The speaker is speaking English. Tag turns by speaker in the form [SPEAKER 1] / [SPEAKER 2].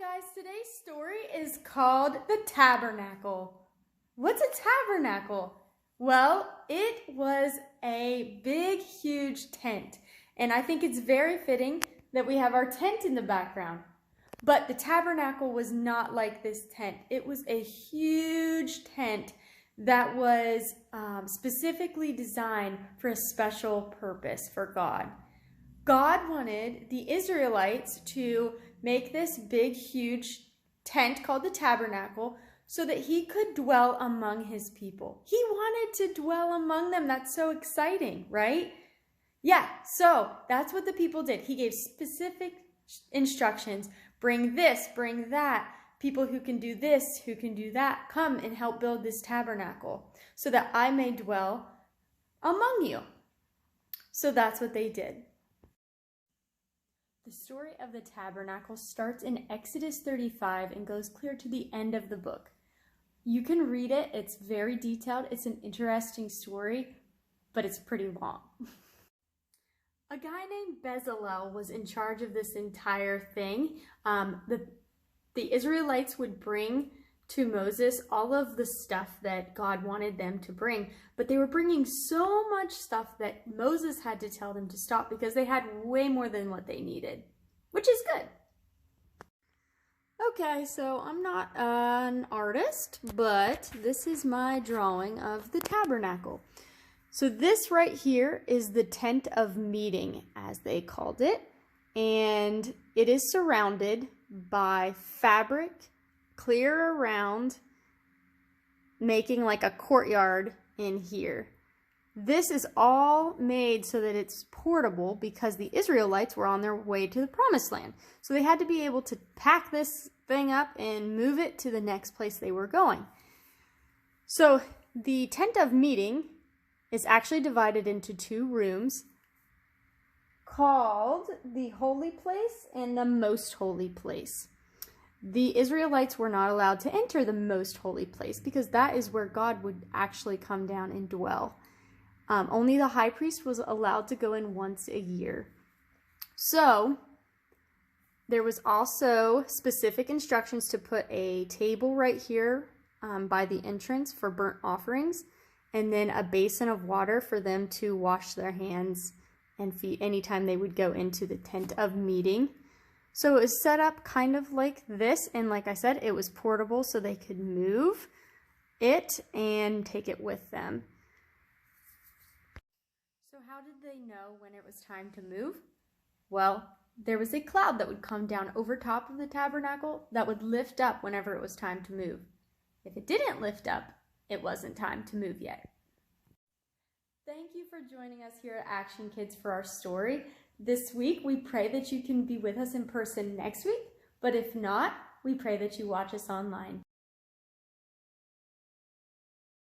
[SPEAKER 1] Hi guys, today's story is called The Tabernacle. What's a tabernacle? Well, it was a big, huge tent, and I think it's very fitting that we have our tent in the background. But the tabernacle was not like this tent. It was a huge tent that was specifically designed for a special purpose for God. God wanted the Israelites to make this big, huge tent called the tabernacle so that he could dwell among his people. He wanted to dwell among them. That's so exciting, right? Yeah, so that's what the people did. He gave specific instructions. Bring this, bring that. People who can do this, who can do that, come and help build this tabernacle so that I may dwell among you. So that's what they did. The story of the tabernacle starts in Exodus 35 and goes clear to the end of the book. You can read it. It's very detailed. It's an interesting story, but it's pretty long. A guy named Bezalel was in charge of this entire thing. The Israelites would bring to Moses all of the stuff that God wanted them to bring, but they were bringing so much stuff that Moses had to tell them to stop because they had way more than what they needed, which is good. Okay, so I'm not an artist, but this is my drawing of the tabernacle. So this right here is the tent of meeting, as they called it, and it is surrounded by fabric clear around, making like a courtyard in here. This is all made so that it's portable because the Israelites were on their way to the promised land. So they had to be able to pack this thing up and move it to the next place they were going. So the tent of meeting is actually divided into two rooms called the holy place and the most holy place. The Israelites were not allowed to enter the most holy place because that is where God would actually come down and dwell. Only the high priest was allowed to go in once a year. So there was also specific instructions to put a table right here by the entrance for burnt offerings, and then a basin of water for them to wash their hands and feet anytime they would go into the tent of meeting. So it was set up kind of like this, and like I said, it was portable so they could move it and take it with them. So how did they know when it was time to move? Well, there was a cloud that would come down over top of the tabernacle that would lift up whenever it was time to move. If it didn't lift up, it wasn't time to move yet. Thank you for joining us here at Action Kids for our story. This week, we pray that you can be with us in person next week, but if not, we pray that you watch us online.